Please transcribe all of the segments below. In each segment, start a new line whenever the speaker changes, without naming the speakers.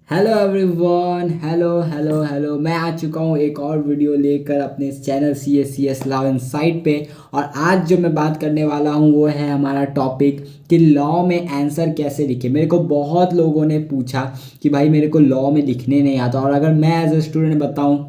Hello everyone. Hello hello hello, मैं आ चुका हूँ एक और वीडियो लेकर अपने इस channel C S law insight पे। और आज जो मैं बात करने वाला हूँ वो है हमारा टॉपिक कि लॉ में आंसर कैसे लिखे। मेरे को बहुत लोगों ने पूछा कि भाई मेरे को लॉ में लिखने नहीं आता, और अगर मैं एज ए स्टूडेंट बताऊँ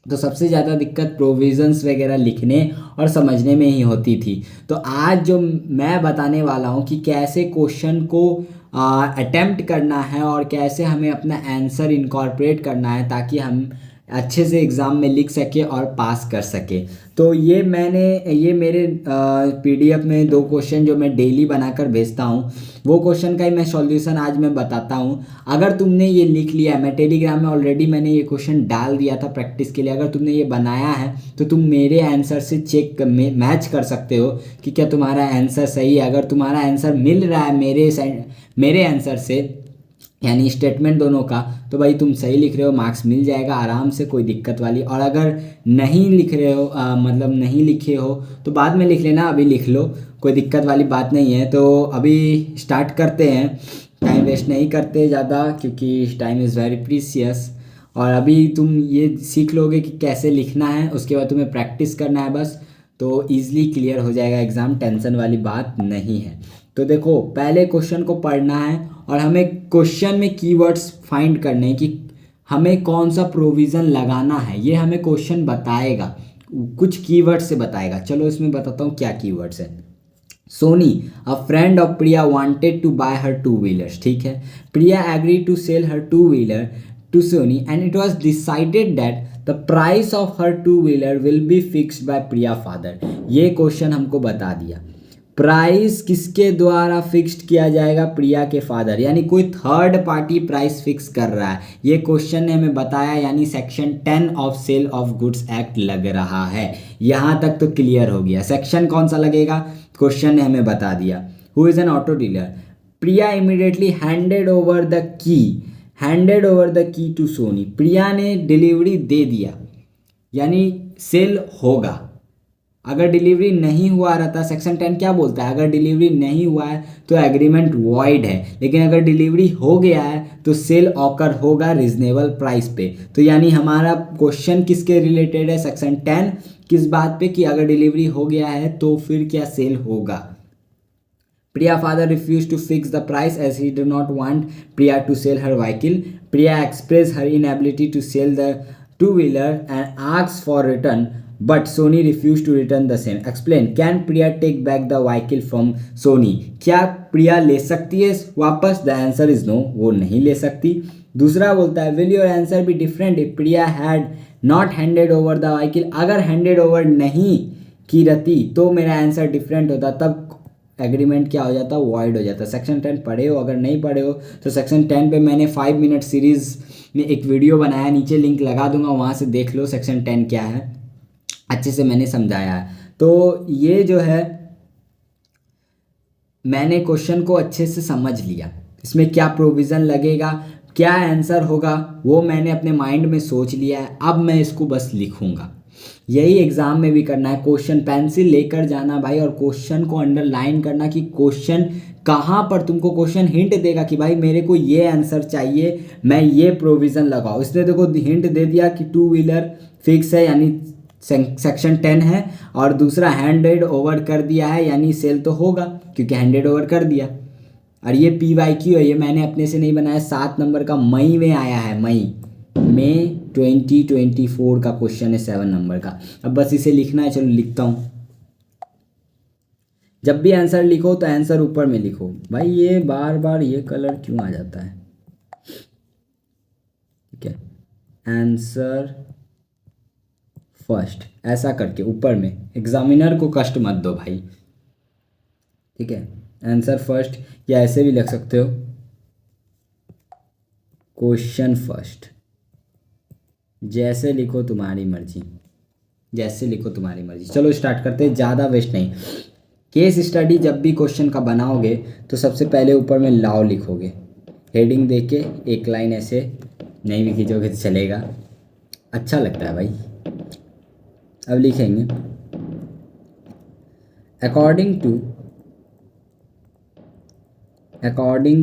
तो सबसे ज़्यादा दिक्कत प्रोविज़न्स वगैरह लिखने और समझने में ही होती थी। तो आज जो मैं बताने वाला हूँ कि कैसे क्वेश्चन को अटेम्प्ट करना है और कैसे हमें अपना आंसर इनकॉर्पोरेट करना है ताकि हम अच्छे से एग्ज़ाम में लिख सके और पास कर सके। तो ये मेरे पीडीएफ में दो क्वेश्चन जो मैं डेली बनाकर भेजता हूँ, वो क्वेश्चन का ही मैं सॉल्यूशन आज मैं बताता हूँ। अगर तुमने ये लिख लिया है, मैं टेलीग्राम में ऑलरेडी मैंने ये क्वेश्चन डाल दिया था प्रैक्टिस के लिए, अगर तुमने ये बनाया है तो तुम मेरे आंसर से मैच कर सकते हो कि क्या तुम्हारा आंसर सही है। अगर तुम्हारा आंसर मिल रहा है मेरे आंसर से, यानी स्टेटमेंट दोनों का, तो भाई तुम सही लिख रहे हो, मार्क्स मिल जाएगा आराम से, कोई दिक्कत वाली। और अगर नहीं लिख रहे हो मतलब नहीं लिखे हो तो बाद में लिख लेना, अभी लिख लो, कोई दिक्कत वाली बात नहीं है। तो अभी स्टार्ट करते हैं, टाइम वेस्ट नहीं करते ज़्यादा क्योंकि टाइम इज़ वेरी प्रीसियस। और अभी तुम ये सीख लोगे कि कैसे लिखना है, उसके बाद तुम्हें प्रैक्टिस करना है बस, तो ईज़िली क्लियर हो जाएगा एग्ज़ाम, टेंशन वाली बात नहीं है। तो देखो, पहले क्वेश्चन को पढ़ना है और हमें क्वेश्चन में कीवर्ड्स फाइंड करने हैं कि हमें कौन सा प्रोविज़न लगाना है, ये हमें क्वेश्चन बताएगा, कुछ कीवर्ड से बताएगा। चलो इसमें बताता हूँ क्या कीवर्ड्स है। Soni, a friend of Priya wanted to buy her two wheelers. ठीक है, Priya agree to sell her two wheeler to Soni and it was decided that the price of her two wheeler will be fixed by Priya father. ये question हमको बता दिया। Price किसके द्वारा fixed किया जाएगा? प्रिया के फादर, यानी कोई थर्ड पार्टी प्राइस फिक्स कर रहा है, ये क्वेश्चन ने हमें बताया, यानी section 10 of sale of goods act लग रहा है। यहाँ तक तो क्लियर हो गया। सेक्शन कौन सा लगेगा, क्वेश्चन ने हमें बता दिया। Who is an auto dealer? Priya immediately handed over the key to Soni. Priya ने डिलीवरी दे दिया, यानी सेल होगा। अगर डिलीवरी नहीं हुआ रहता, सेक्शन 10 क्या बोलता है, अगर डिलीवरी नहीं हुआ है तो एग्रीमेंट वॉइड है, लेकिन अगर डिलीवरी हो गया है तो सेल ऑकर होगा रिजनेबल प्राइस पे। तो यानी हमारा क्वेश्चन किसके रिलेटेड है, सेक्शन 10 किस बात पे, कि अगर डिलीवरी हो गया है तो फिर क्या सेल होगा। Priya father refused to fix the price as he did not want Priya to sell her vehicle. Priya expressed her inability to sell the two-wheeler and asked for return, but Sony refused to return the same. Explain. Can Priya take back the vehicle from Sony? क्या प्रिया ले सकती है वापस? The answer is no. वो नहीं ले सकती। दूसरा बोलता है, will your answer be different if Priya had not handed over the vehicle? अगर handed over नहीं की रहती तो मेरा आंसर डिफरेंट होता, तब एग्रीमेंट क्या हो जाता, वॉइड हो जाता। सेक्शन 10 पढ़े हो? अगर नहीं पढ़े हो तो सेक्शन 10 पे मैंने 5 मिनट सीरीज़ में एक वीडियो बनाया, नीचे लिंक लगा दूंगा, वहाँ से देख लो सेक्शन 10 क्या है, अच्छे से मैंने समझाया है। तो ये जो है, मैंने क्वेश्चन को अच्छे से समझ लिया, इसमें क्या प्रोविज़न लगेगा, क्या आंसर होगा, वो मैंने अपने माइंड में सोच लिया है। अब मैं इसको बस लिखूंगा। यही एग्जाम में भी करना है, क्वेश्चन पेंसिल लेकर जाना भाई, और क्वेश्चन को अंडरलाइन करना कि क्वेश्चन कहाँ पर तुमको क्वेश्चन हिंट देगा कि भाई मेरे को ये आंसर चाहिए, मैं ये प्रोविज़न लगाऊँ। इसने देखो हिंट दे दिया कि टू व्हीलर फिक्स है, यानी सेक्शन 10 है, और दूसरा हैंडेड ओवर कर दिया है, यानी सेल तो होगा क्योंकि हैंडेड ओवर कर दिया। और ये PYQ है, ये मैंने अपने से नहीं बनाया, 7 नंबर का मई में आया है, मई 2024 का क्वेश्चन है, 7 नंबर का। अब बस इसे लिखना है, चलो लिखता हूँ। जब भी आंसर लिखो तो आंसर ऊपर में लिखो भाई, ये बार बार ये कलर क्यों आ जाता है। ठीक है, आंसर फर्स्ट ऐसा करके ऊपर में, एग्जामिनर को कष्ट मत दो भाई। ठीक है, आंसर फर्स्ट, या ऐसे भी लिख सकते हो, क्वेश्चन फर्स्ट। जैसे लिखो तुम्हारी मर्जी, जैसे लिखो तुम्हारी मर्जी। चलो स्टार्ट करते हैं, ज़्यादा वेस्ट नहीं। केस स्टडी जब भी क्वेश्चन का बनाओगे तो सबसे पहले ऊपर में लॉ लिखोगे, हेडिंग दे के एक लाइन ऐसे, नहीं भी खींचोगे तो चलेगा, अच्छा लगता है भाई। अब लिखेंगे, according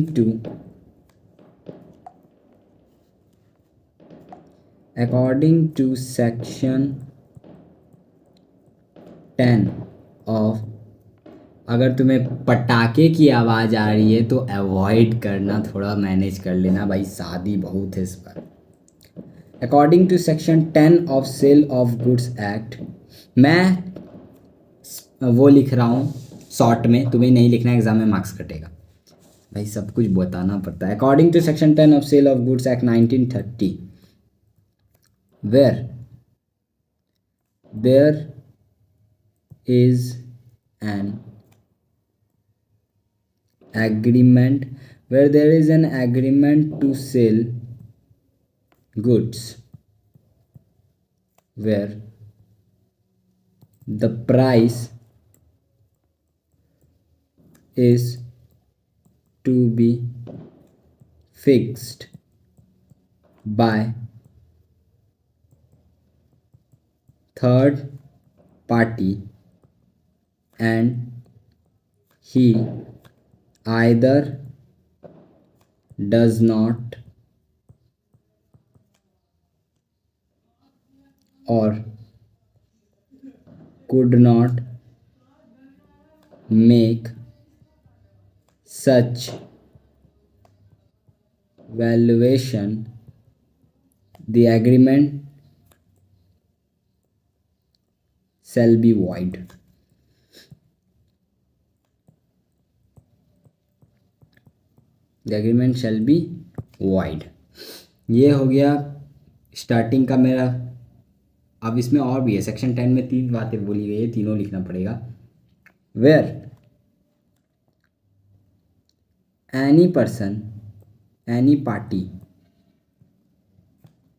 to according to section 10 of, अगर तुम्हें पटाखे की आवाज़ आ रही है तो अवॉइड करना, थोड़ा मैनेज कर लेना भाई, शादी बहुत है इस पर। According to section 10 of sale of goods act, मैं वो लिख रहा हूँ शॉर्ट में, तुम्हें नहीं लिखना, एग्जाम में मार्क्स कटेगा भाई, सब कुछ बताना पड़ता है। According to section 10 of sale of goods act 1930, where there is an agreement, where there is an agreement to sell goods where the price is to be fixed by third party and he either does not or could not make such valuation, the agreement shall be void. The agreement shall be wide. ये हो गया starting का मेरा। अब इसमें और भी है, सेक्शन 10 में 3 बातें बोली गई है, तीनों लिखना पड़ेगा। Where any person, any party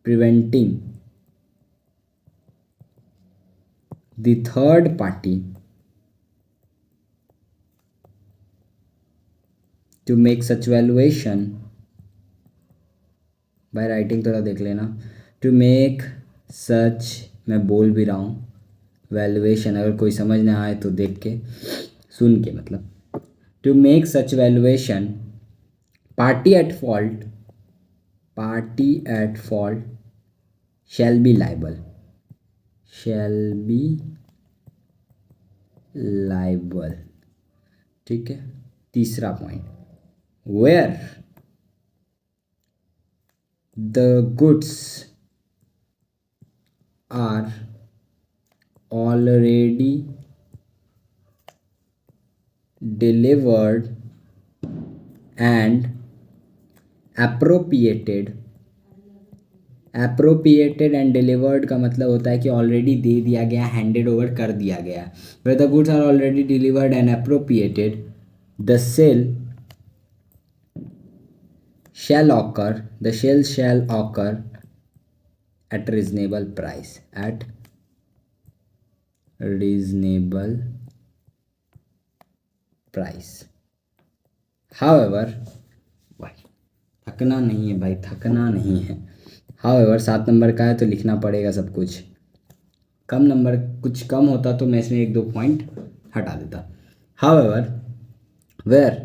preventing the third party to make such valuation by writing, थोड़ा देख लेना, to make such, मैं बोल भी रहा हूँ valuation, अगर कोई समझ ना आए तो देख के सुन के, मतलब to make such valuation, party at fault shall be liable, ठीक है। तीसरा point, where the goods are already delivered and appropriated and delivered का मतलब होता है कि ऑलरेडी दे दिया गया, हैंडेड ओवर कर दिया गया। where the goods are already delivered and appropriated, the sale shall occur at reasonable price, however, भाई थकना नहीं है, थकना नहीं है। however 7 नंबर का है तो लिखना पड़ेगा सब कुछ। कम नंबर कुछ कम होता तो मैं इसमें 1-2 पॉइंट हटा देता। however where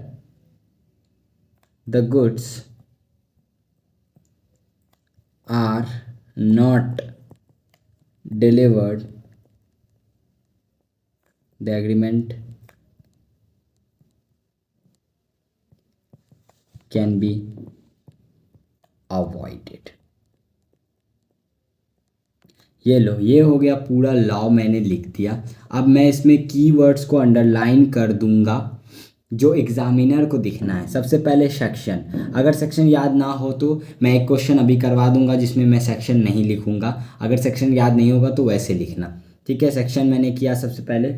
the goods are not delivered, the agreement can be avoided। ये लो, ये हो गया पूरा लॉ, मैंने लिख दिया। अब मैं इसमें कीवर्ड्स को अंडरलाइन कर दूंगा जो एग्जामिनर को दिखना है। सबसे पहले सेक्शन, अगर सेक्शन याद ना हो तो मैं एक क्वेश्चन अभी करवा दूंगा जिसमें मैं सेक्शन नहीं लिखूंगा, अगर सेक्शन याद नहीं होगा तो वैसे लिखना, ठीक है। सेक्शन मैंने किया सबसे पहले,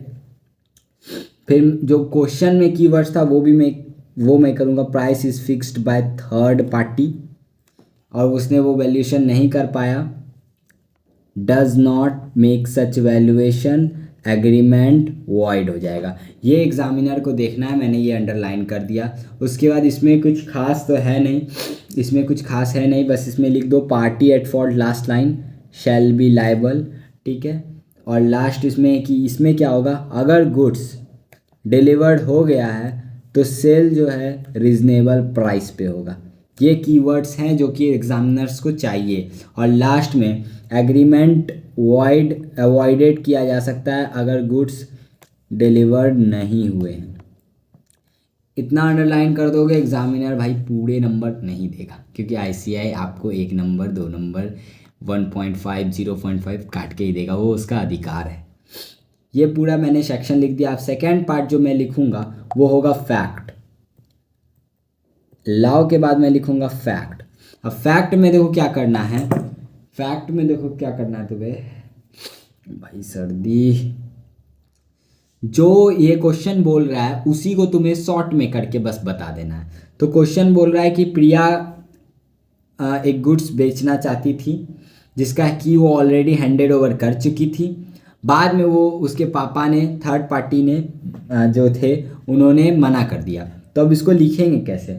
फिर जो क्वेश्चन में कीवर्ड्स था वो मैं करूँगा। Price is fixed by third party, और उसने वो वैल्यूएशन नहीं कर पाया। Does not make such valuation, agreement void हो जाएगा। ये एग्जामिनर को देखना है, मैंने ये अंडरलाइन कर दिया। उसके बाद इसमें कुछ खास तो है नहीं, बस इसमें लिख दो party at fault, last line shall be liable, ठीक है। और लास्ट इसमें क्या होगा, अगर गुड्स डिलीवर्ड हो गया है तो सेल जो है रीजनेबल प्राइस पे होगा, ये कीवर्ड्स हैं जो कि एग्जामिनर्स को चाहिए। और लास्ट में एग्रीमेंट अवॉइडेड किया जा सकता है अगर गुड्स डिलीवर्ड नहीं हुए हैं। इतना अंडरलाइन कर दोगे, एग्जामिनर भाई पूरे नंबर नहीं देगा, क्योंकि आईसीआई आपको 1 नंबर 2 नंबर 1.5 0.5 काट के ही देगा, वो उसका अधिकार है। ये पूरा मैंने सेक्शन लिख दिया। अब सेकेंड पार्ट जो मैं लिखूंगा वो होगा फैक्ट। लॉ के बाद मैं लिखूंगा फैक्ट। अब फैक्ट में देखो क्या करना है, फैक्ट में देखो क्या करना है तुम्हें भाई, सर्दी, जो ये क्वेश्चन बोल रहा है उसी को तुम्हें शॉर्ट में करके बस बता देना है। तो क्वेश्चन बोल रहा है कि प्रिया एक गुड्स बेचना चाहती थी जिसका कि वो ऑलरेडी हैंडेड ओवर कर चुकी थी। बाद में वो उसके पापा ने, थर्ड पार्टी ने जो थे उन्होंने मना कर दिया। तो अब इसको लिखेंगे कैसे?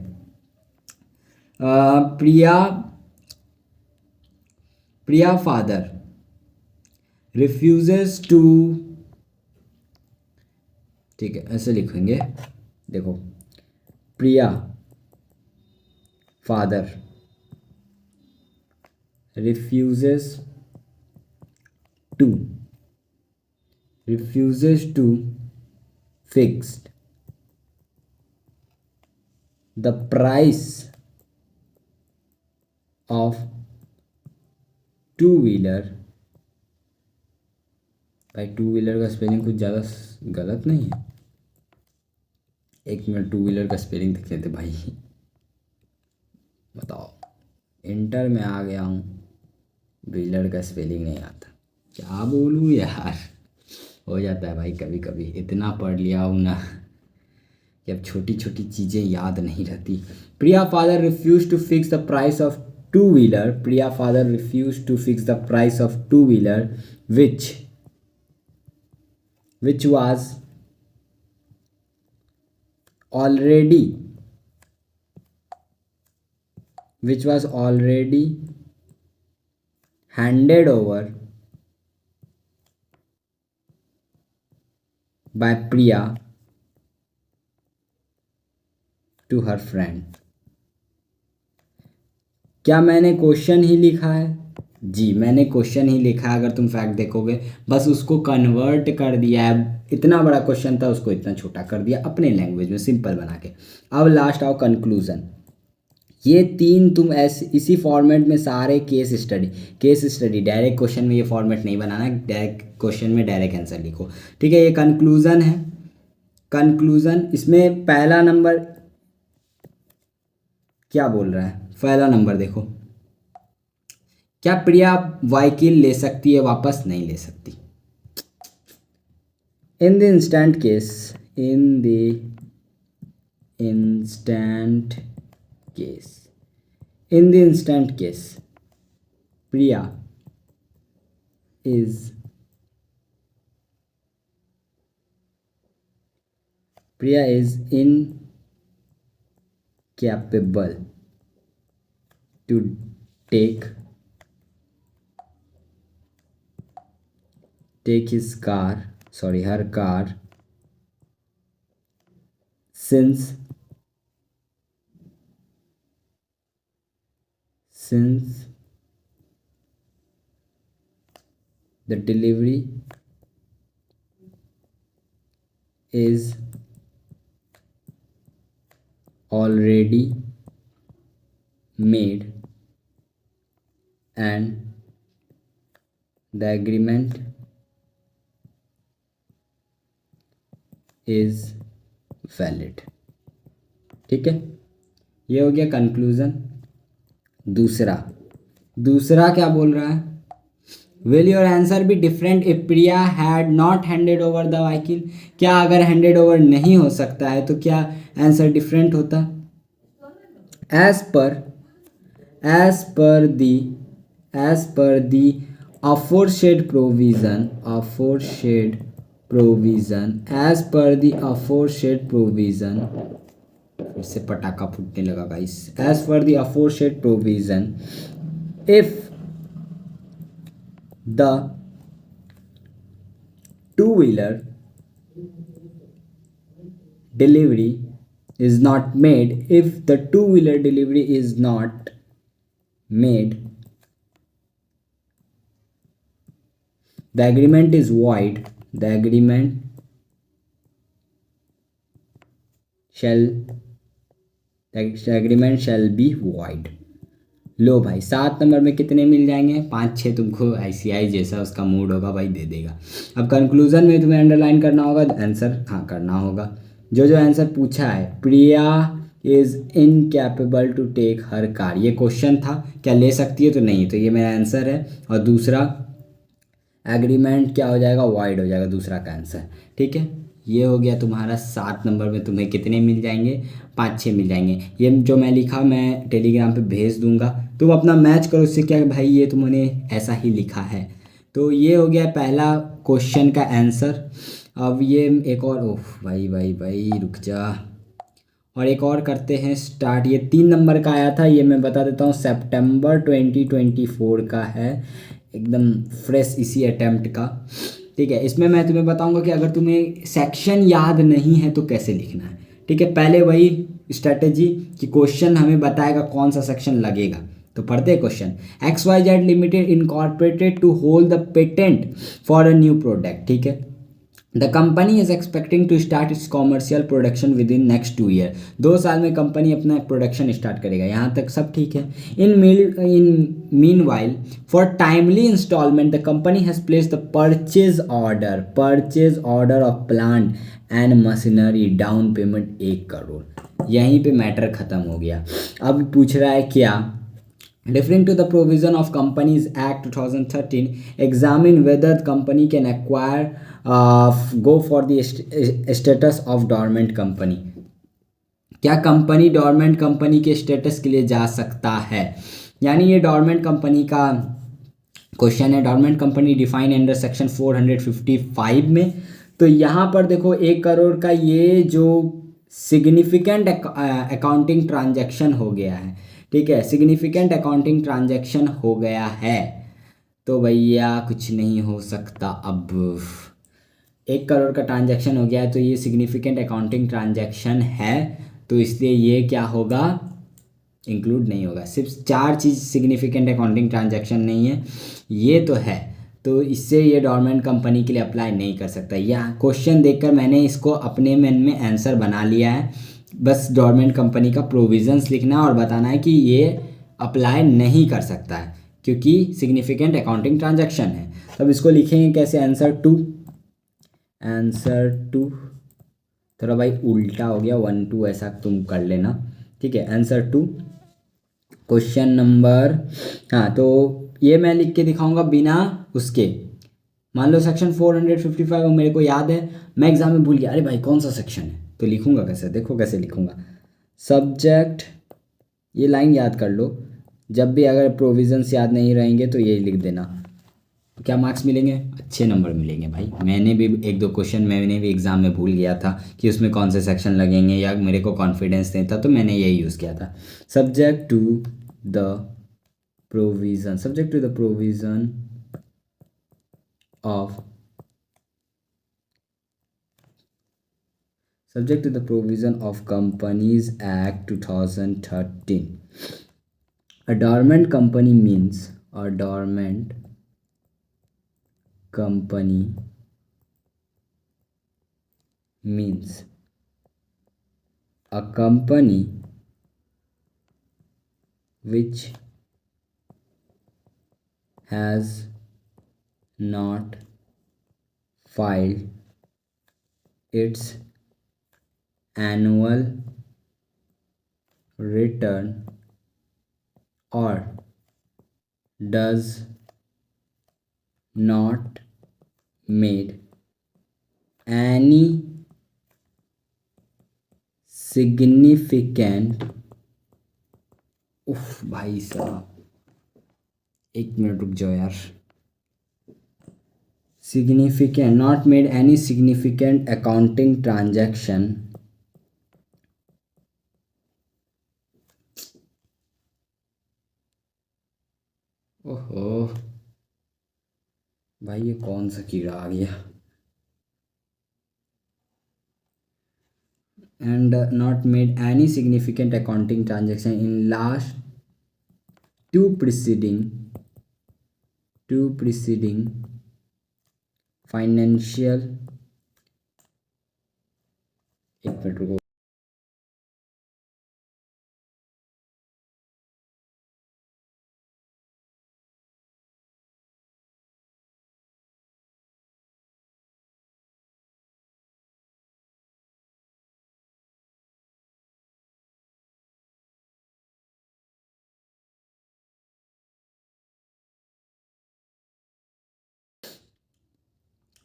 प्रिया फादर रिफ्यूजेस टू, ठीक है ऐसे लिखेंगे, देखो प्रिया father refuses to fix the price of two-wheeler। भाई टू व्हीलर का स्पेलिंग कुछ ज़्यादा गलत नहीं है? एक मिनट, टू व्हीलर का स्पेलिंग देख लेते भाई। बताओ, इंटर में आ गया हूँ, व्हीलर का स्पेलिंग नहीं आता, क्या बोलूँ यार। हो जाता है भाई कभी कभी, इतना पढ़ लिया हूँ ना कि अब छोटी छोटी चीज़ें याद नहीं रहती। Priya father refuse to fix the price of two wheeler. Priya father refuse to fix the price of two wheeler which was already handed over by Priya to her friend। क्या मैंने क्वेश्चन ही लिखा है? जी मैंने क्वेश्चन ही लिखा है। अगर तुम फैक्ट देखोगे बस उसको कन्वर्ट कर दिया है, इतना बड़ा क्वेश्चन था उसको इतना छोटा कर दिया अपने लैंग्वेज में सिंपल बना के। अब लास्ट आओ कंक्लूजन। ये तीन तुम ऐसे इसी फॉर्मेट में सारे केस स्टडी, डायरेक्ट क्वेश्चन में ये फॉर्मेट नहीं बनाना, डायरेक्ट क्वेश्चन में डायरेक्ट आंसर लिखो, ठीक है। ये कंक्लूजन है। कंक्लूजन इसमें पहला नंबर क्या बोल रहा है? पहला नंबर देखो, क्या प्रिया वाइकिल ले सकती है वापस? नहीं ले सकती। In the instant case Priya is incapable to take her car since the delivery is already made and the agreement is valid। ठीक है, ये हो गया कंक्लूजन। दूसरा क्या बोल रहा है? Will your answer be different if Priya had not handed over the vehicle. क्या अगर हैंडेड ओवर नहीं हो सकता है तो क्या आंसर डिफरेंट होता? एज पर दी aforesaid provision फिर से पटाखा फूटने लगा guys. As per the aforesaid provision, if the two-wheeler delivery is not made, if the two-wheeler delivery is not made, the agreement is void. The agreement shall the agreement shall be void. लो भाई, 7 number में कितने मिल जाएंगे? 5-6 तुमको ICI जैसा उसका mood होगा भाई दे देगा। अब कंक्लूजन में तुम्हें अंडरलाइन करना होगा, आंसर हाँ करना होगा। जो जो आंसर पूछा है, Priya is incapable to take her car, ये क्वेश्चन था, क्या ले सकती है? तो नहीं, तो ये मेरा आंसर है। और दूसरा एग्रीमेंट क्या हो जाएगा? वाइड हो जाएगा, दूसरा का आंसर। ठीक है, ये हो गया तुम्हारा। 7 नंबर में तुम्हें कितने मिल जाएंगे? 5-6 मिल जाएंगे। ये जो मैं लिखा मैं टेलीग्राम पे भेज दूंगा, तुम अपना मैच करो उससे, क्या भाई ये तुमने ऐसा ही लिखा है। तो ये हो गया पहला क्वेश्चन का आंसर। अब ये एक और, ओह भाई भाई भाई रुक जा, और एक और करते हैं स्टार्ट। ये 3 नंबर का आया था, ये मैं बता देता हूँ, सितंबर 2024 का है, एकदम फ्रेश इसी अटेम्प्ट का। ठीक है, इसमें मैं तुम्हें बताऊंगा कि अगर तुम्हें सेक्शन याद नहीं है तो कैसे लिखना है। ठीक है, पहले वही स्ट्रेटेजी कि क्वेश्चन हमें बताएगा कौन सा सेक्शन लगेगा। तो पढ़ते हैं question. XYZ limited incorporated to hold the patent for a new product. ठीक है, the company is expecting to start its commercial production within next 2 year. 2 साल में कंपनी अपना प्रोडक्शन स्टार्ट करेगा, यहाँ तक सब ठीक है। In meanwhile for timely installment the company has placed the purchase order of plant and machinery, down payment 1 crore. यहीं पे मैटर ख़त्म हो गया। अब पूछ रहा है क्या, referring to the provision of Companies Act 2013, examine whether the company can acquire go for the status of dormant company। क्या कंपनी डॉर्मेंट कंपनी के स्टेटस के लिए जा सकता है? यानी ये डॉर्मेंट कंपनी का क्वेश्चन है। Dormant company define under section 455 में। तो यहाँ पर देखो 1 करोड़ का ये जो सिग्निफिकेंट अकाउंटिंग ट्रांजैक्शन हो गया है। ठीक है, सिग्निफिकेंट अकाउंटिंग ट्रांजैक्शन हो गया है, तो भैया कुछ नहीं हो सकता। अब 1 करोड़ का ट्रांजैक्शन हो गया है तो ये सिग्निफिकेंट अकाउंटिंग ट्रांजैक्शन है, तो इसलिए ये क्या होगा? इंक्लूड नहीं होगा। सिर्फ 4 चीज़ सिग्निफिकेंट अकाउंटिंग ट्रांजैक्शन नहीं है, ये तो है, तो इससे ये डॉर्मेंट कंपनी के लिए अप्लाई नहीं कर सकता। या क्वेश्चन देखकर मैंने इसको अपने मन में आंसर बना लिया है। बस डॉर्मेंट कंपनी का प्रोविजंस लिखना है और बताना है कि ये अप्लाई नहीं कर सकता है क्योंकि सिग्निफिकेंट अकाउंटिंग ट्रांजैक्शन है। अब इसको लिखेंगे कैसे? आंसर टू थोड़ा भाई उल्टा हो गया, 1-2 ऐसा तुम कर लेना। ठीक है, आंसर टू क्वेश्चन नंबर, हाँ तो ये मैं लिख के दिखाऊंगा बिना उसके। मान लो सेक्शन 455 मेरे को याद है, मैं एग्जाम में भूल गया, अरे भाई कौन सा सेक्शन है, तो लिखूंगा कैसे? देखो कैसे लिखूंगा। सब्जेक्ट, ये लाइन याद कर लो, जब भी अगर प्रोविजंस याद नहीं रहेंगे तो ये लिख देना। तो क्या मार्क्स मिलेंगे? अच्छे नंबर मिलेंगे भाई। मैंने भी 1-2 क्वेश्चन मैंने भी एग्ज़ाम में भूल गया था कि उसमें कौन से सेक्शन लगेंगे, या मेरे को कॉन्फिडेंस नहीं था तो मैंने यही यूज़ किया था। Subject to the provision of Companies Act 2013, a dormant company means a company which has not filed its annual return or does not made any significant, उफ भाई साहब 1 मिनट रुक जाओ यार, not made any significant accounting transaction ओहो भाई ये कौन सा कीड़ा आ गया? and not made any significant accounting transaction in last two preceding financial, एक मिनट रुको।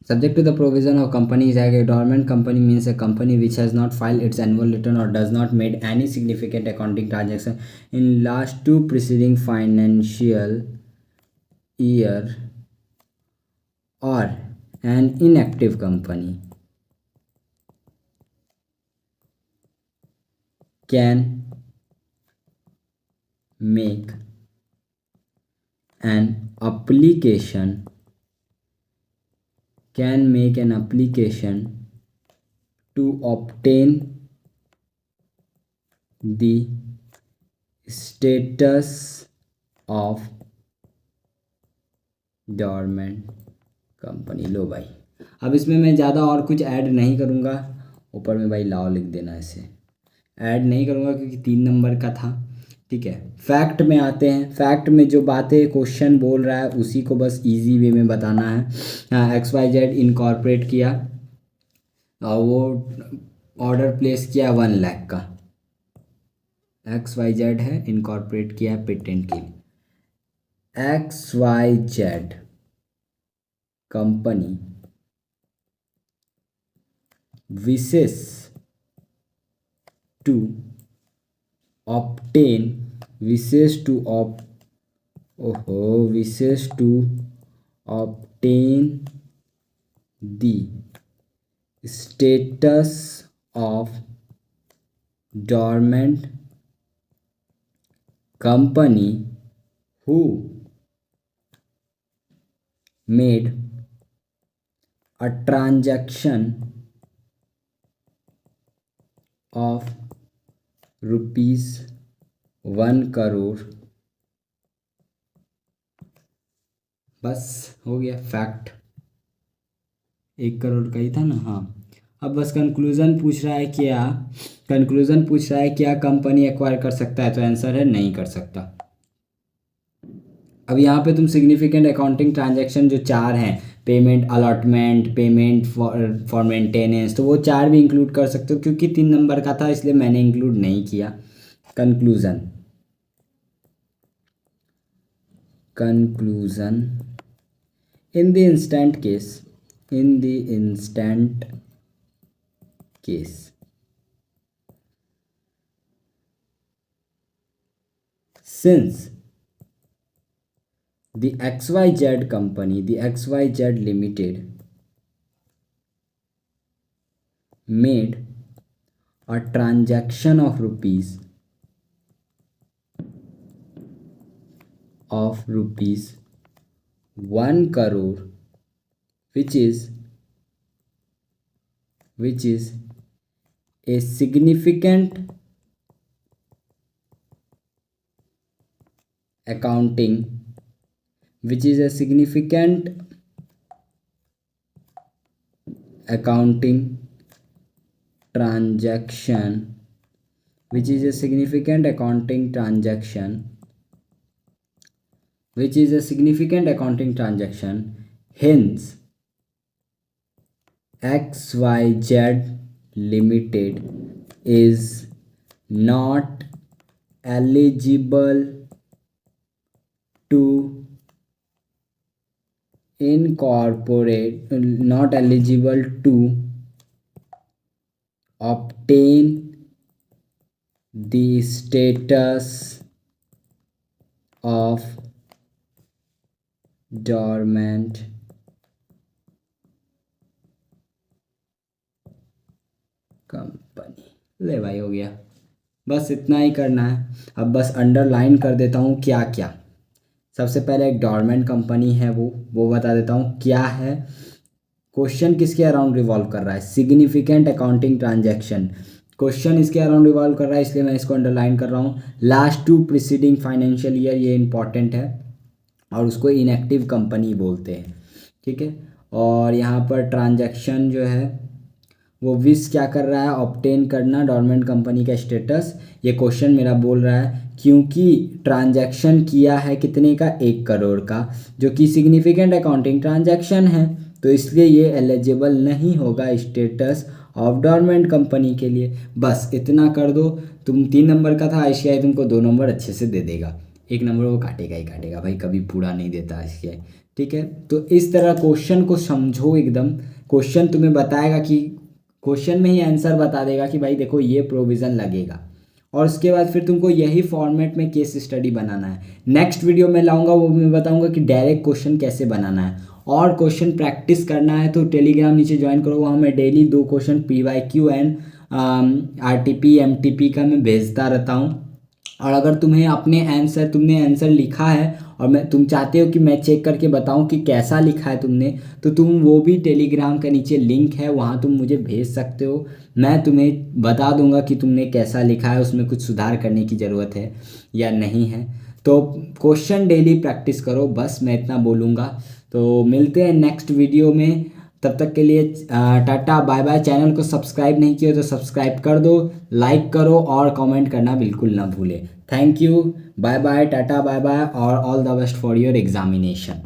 Subject to the provision of Companies Act, a dormant company means a company which has not filed its annual return or does not made any significant accounting transaction in last two preceding financial year, or an inactive company can make an application to obtain the status of dormant company. लो भाई, अब इसमें मैं ज़्यादा और कुछ add नहीं करूँगा। ऊपर में भाई लाओ लिख देना, ऐसे ऐड नहीं करूँगा क्योंकि 3 नंबर का था। ठीक है, फैक्ट में आते हैं। फैक्ट में जो बातें क्वेश्चन बोल रहा है उसी को बस इजी वे में बताना है। XYZ इनकॉर्पोरेट किया और वो ऑर्डर प्लेस किया 1 लाख का। XYZ है, इनकॉर्पोरेट किया पेटेंट के लिए। XYZ company wishes to obtain the status of dormant company who made a transaction of ₹1 crore। बस हो गया फैक्ट। 1 करोड़ का ही था ना। हाँ, अब बस कंक्लूज़न पूछ रहा है क्या कंपनी एक्वायर कर सकता है, तो आंसर है नहीं कर सकता। अब यहाँ पे तुम सिग्निफिकेंट अकाउंटिंग ट्रांजैक्शन जो 4 हैं, payment allotment, payment for maintenance, तो वो 4 भी इंक्लूड कर सकते हो। क्योंकि 3 नंबर का था इसलिए मैंने इंक्लूड नहीं किया। Conclusion in the instant case since the XYZ company, the XYZ Limited, made a transaction of rupees 1 crore, which is a significant accounting transaction, hence XYZ Limited is not eligible to obtain the status of dormant company. ले भाई, हो गया। बस इतना ही करना है। अब बस अंडरलाइन कर देता हूँ क्या क्या। सबसे पहले एक डॉर्मेंट कंपनी है, वो बता देता हूँ क्या है। क्वेश्चन किसके अराउंड रिवॉल्व कर रहा है? Significant accounting transaction. क्वेश्चन इसके अराउंड रिवॉल्व कर रहा है, इसलिए मैं इसको अंडरलाइन कर रहा हूँ। Last two preceding financial year, ये इंपॉर्टेंट है और उसको इनएक्टिव कंपनी बोलते हैं, ठीक है। और यहाँ पर ट्रांजैक्शन जो है वो विश क्या कर रहा है, ऑब्टेन करना डोरमेंट कंपनी का स्टेटस। ये क्वेश्चन मेरा बोल रहा है क्योंकि ट्रांजैक्शन किया है कितने का, 1 करोड़ का, जो कि सिग्निफिकेंट अकाउंटिंग ट्रांजैक्शन है, तो इसलिए ये एलिजिबल नहीं होगा स्टेटस ऑफ डोरमेंट कंपनी के लिए। बस इतना कर दो। तुम 3 नंबर का था, आईसीआई तुमको 2 नंबर अच्छे से दे देगा, 1 नंबर वो काटेगा ही काटेगा भाई, कभी पूरा नहीं देता आईसीआई, ठीक है। तो इस तरह क्वेश्चन को समझो एकदम। क्वेश्चन तुम्हें बताएगा कि क्वेश्चन में ही आंसर बता देगा कि भाई देखो ये प्रोविज़न लगेगा, और उसके बाद फिर तुमको यही फॉर्मेट में केस स्टडी बनाना है। नेक्स्ट वीडियो में लाऊंगा, वो मैं बताऊंगा कि डायरेक्ट क्वेश्चन कैसे बनाना है। और क्वेश्चन प्रैक्टिस करना है तो टेलीग्राम नीचे ज्वाइन करो, वहाँ मैं daily 2 question PYQ and RTP MTP का मैं भेजता रहता हूँ। और अगर तुमने आंसर लिखा है और तुम चाहते हो कि मैं चेक करके बताऊं कि कैसा लिखा है तुमने, तो तुम वो भी टेलीग्राम का नीचे लिंक है, वहाँ तुम मुझे भेज सकते हो। मैं तुम्हें बता दूंगा कि तुमने कैसा लिखा है, उसमें कुछ सुधार करने की ज़रूरत है या नहीं है। तो क्वेश्चन डेली प्रैक्टिस करो, बस मैं इतना बोलूँगा। तो मिलते हैं नेक्स्ट वीडियो में, तब तक के लिए टाटा बाय बाय। चैनल को सब्सक्राइब नहीं किया तो सब्सक्राइब कर दो, लाइक करो और कमेंट करना बिल्कुल ना भूलें। Thank you, bye bye, tata bye bye, और all the best for your examination.